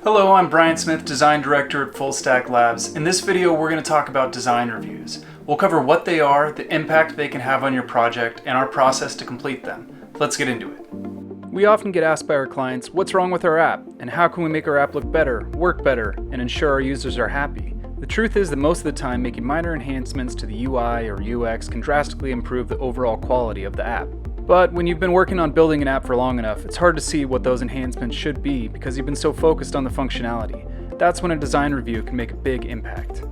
Hello, I'm Brian Smith, Design Director at FullStack Labs. In this video, we're going to talk about design reviews. We'll cover what they are, the impact they can have on your project, and our process to complete them. Let's get into it. We often get asked by our clients, what's wrong with our app, and how can we make our app look better, work better, and ensure our users are happy? The truth is that most of the time, making minor enhancements to the UI or UX can drastically improve the overall quality of the app. But when you've been working on building an app for long enough, it's hard to see what those enhancements should be because you've been so focused on the functionality. That's when a design review can make a big impact.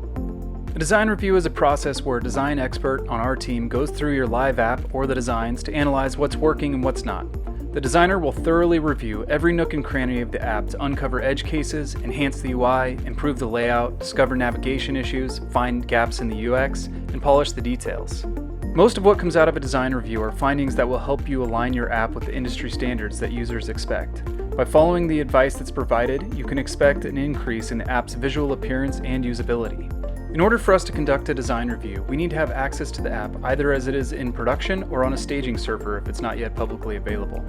A design review is a process where a design expert on our team goes through your live app or the designs to analyze what's working and what's not. The designer will thoroughly review every nook and cranny of the app to uncover edge cases, enhance the UI, improve the layout, discover navigation issues, find gaps in the UX, and polish the details. Most of what comes out of a design review are findings that will help you align your app with the industry standards that users expect. By following the advice that's provided, you can expect an increase in the app's visual appearance and usability. In order for us to conduct a design review, we need to have access to the app either as it is in production or on a staging server if it's not yet publicly available.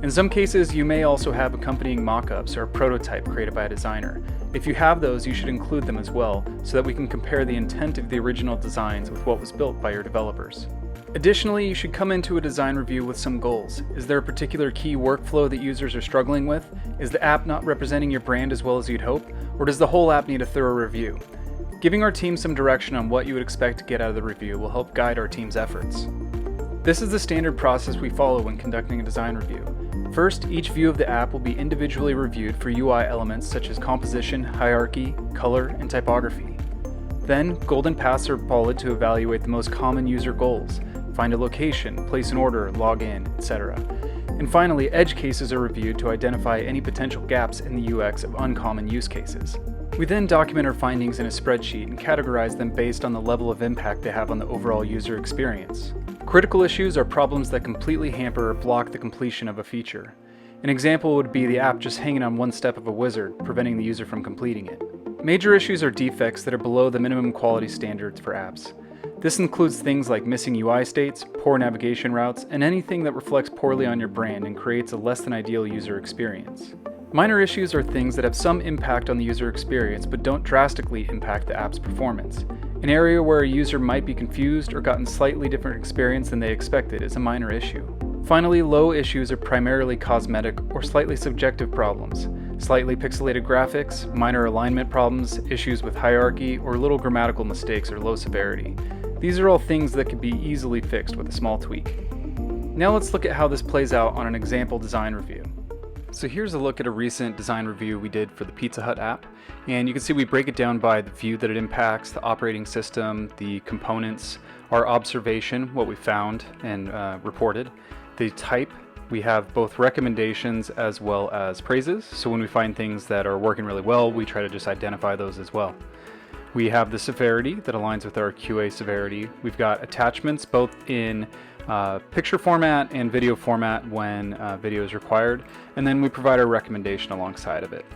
In some cases, you may also have accompanying mock-ups or a prototype created by a designer. If you have those, you should include them as well, so that we can compare the intent of the original designs with what was built by your developers. Additionally, you should come into a design review with some goals. Is there a particular key workflow that users are struggling with? Is the app not representing your brand as well as you'd hope? Or does the whole app need a thorough review? Giving our team some direction on what you would expect to get out of the review will help guide our team's efforts. This is the standard process we follow when conducting a design review. First, each view of the app will be individually reviewed for UI elements such as composition, hierarchy, color, and typography. Then, golden paths are followed to evaluate the most common user goals, find a location, place an order, log in, etc. And finally, edge cases are reviewed to identify any potential gaps in the UX of uncommon use cases. We then document our findings in a spreadsheet and categorize them based on the level of impact they have on the overall user experience. Critical issues are problems that completely hamper or block the completion of a feature. An example would be the app just hanging on one step of a wizard, preventing the user from completing it. Major issues are defects that are below the minimum quality standards for apps. This includes things like missing UI states, poor navigation routes, and anything that reflects poorly on your brand and creates a less than ideal user experience. Minor issues are things that have some impact on the user experience but don't drastically impact the app's performance. An area where a user might be confused or gotten slightly different experience than they expected is a minor issue. Finally, low issues are primarily cosmetic or slightly subjective problems. Slightly pixelated graphics, minor alignment problems, issues with hierarchy, or little grammatical mistakes are low severity. These are all things that can be easily fixed with a small tweak. Now let's look at how this plays out on an example design review. So here's a look at a recent design review we did for the Pizza Hut app, and you can see we break it down by the view that it impacts, the operating system, the components, our observation, what we found and reported, the type. We have both recommendations as well as praises, so when we find things that are working really well, we try to just identify those as well. We have the severity that aligns with our QA severity. We've got attachments both in picture format and video format when video is required, and then we provide our recommendation alongside of it.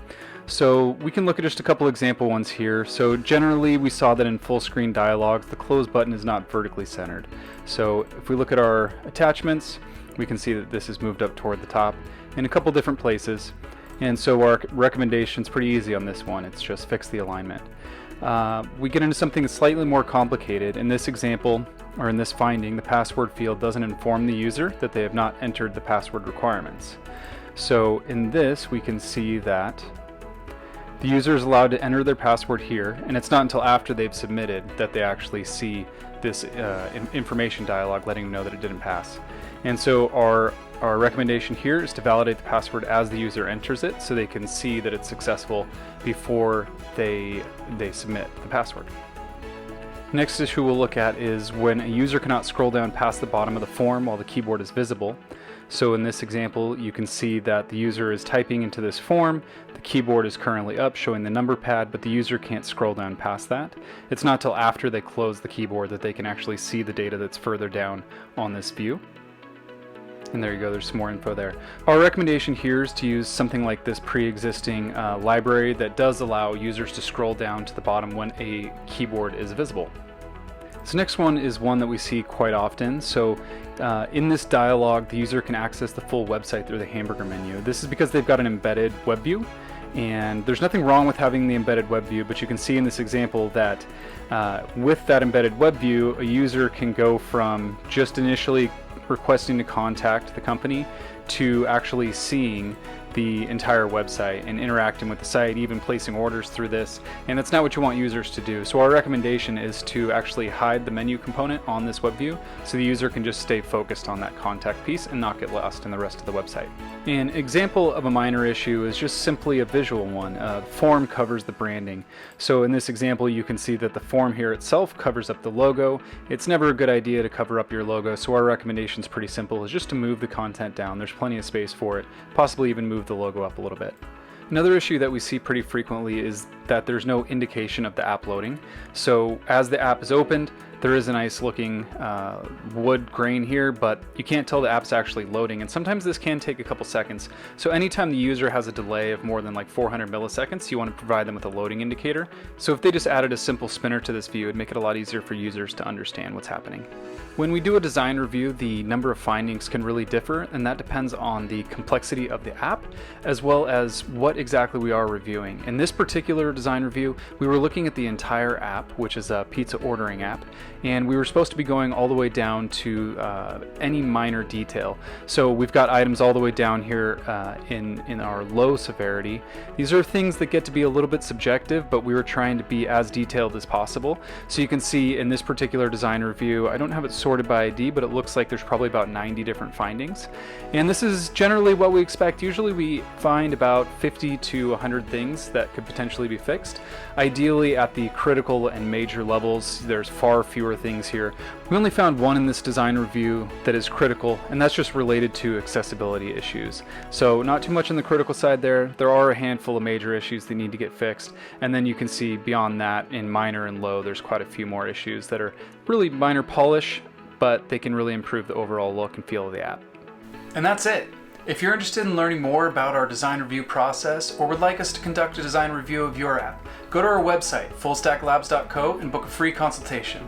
So we can look at just a couple example ones here. So generally we saw that in full screen dialogues the close button is not vertically centered. So if we look at our attachments, we can see that this is moved up toward the top in a couple different places, and so our recommendation is pretty easy on this one. It's just fix the alignment. We get into something that's slightly more complicated. In this example, or in this finding, the password field doesn't inform the user that they have not entered the password requirements. So in this, we can see that the user is allowed to enter their password here, and it's not until after they've submitted that they actually see this information dialog letting them know that it didn't pass. And so our recommendation here is to validate the password as the user enters it so they can see that it's successful before they submit the password. Next issue we'll look at is when a user cannot scroll down past the bottom of the form while the keyboard is visible. So in this example, you can see that the user is typing into this form, the keyboard is currently up showing the number pad, but the user can't scroll down past that. It's not till after they close the keyboard that they can actually see the data that's further down on this view. And there you go, there's some more info there. Our recommendation here is to use something like this pre-existing library that does allow users to scroll down to the bottom when a keyboard is visible. This next one is one that we see quite often. So in this dialog, the user can access the full website through the hamburger menu. This is because they've got an embedded web view, And there's nothing wrong with having the embedded web view, but you can see in this example that with that embedded web view, a user can go from just initially requesting to contact the company to actually seeing the entire website and interacting with the site, even placing orders through this. And that's not what you want users to do. So our recommendation is to actually hide the menu component on this web view so the user can just stay focused on that contact piece and not get lost in the rest of the website. An example of a minor issue is just simply a visual one. The form covers the branding. So in this example, you can see that the form here itself covers up the logo. It's never a good idea to cover up your logo, so our recommendation is pretty simple, is just to move the content down. There's plenty of space for it, possibly even move the logo up a little bit. Another issue that we see pretty frequently is that there's no indication of the app loading. So as the app is opened, there is a nice looking wood grain here, but you can't tell the app's actually loading, and sometimes this can take a couple seconds. So anytime the user has a delay of more than like 400 milliseconds, you want to provide them with a loading indicator. So if they just added a simple spinner to this view, it'd make it a lot easier for users to understand what's happening. When we do a design review, the number of findings can really differ, and that depends on the complexity of the app, as well as what exactly we are reviewing. In this particular design review, we were looking at the entire app, which is a pizza ordering app, and we were supposed to be going all the way down to any minor detail. So we've got items all the way down here in our low severity. These are things that get to be a little bit subjective, but we were trying to be as detailed as possible. So you can see in this particular design review, I don't have it sorted by ID, but it looks like there's probably about 90 different findings. And this is generally what we expect. Usually we find about 50 to 100 things that could potentially be fixed. Ideally at the critical and major levels, there's far fewer things here. We only found one in this design review that is critical, and that's just related to accessibility issues. So not too much on the critical side there. There are a handful of major issues that need to get fixed, and then you can see beyond that in minor and low, there's quite a few more issues that are really minor polish, but they can really improve the overall look and feel of the app. And that's it. If you're interested in learning more about our design review process or would like us to conduct a design review of your app, go to our website, fullstacklabs.co, and book a free consultation.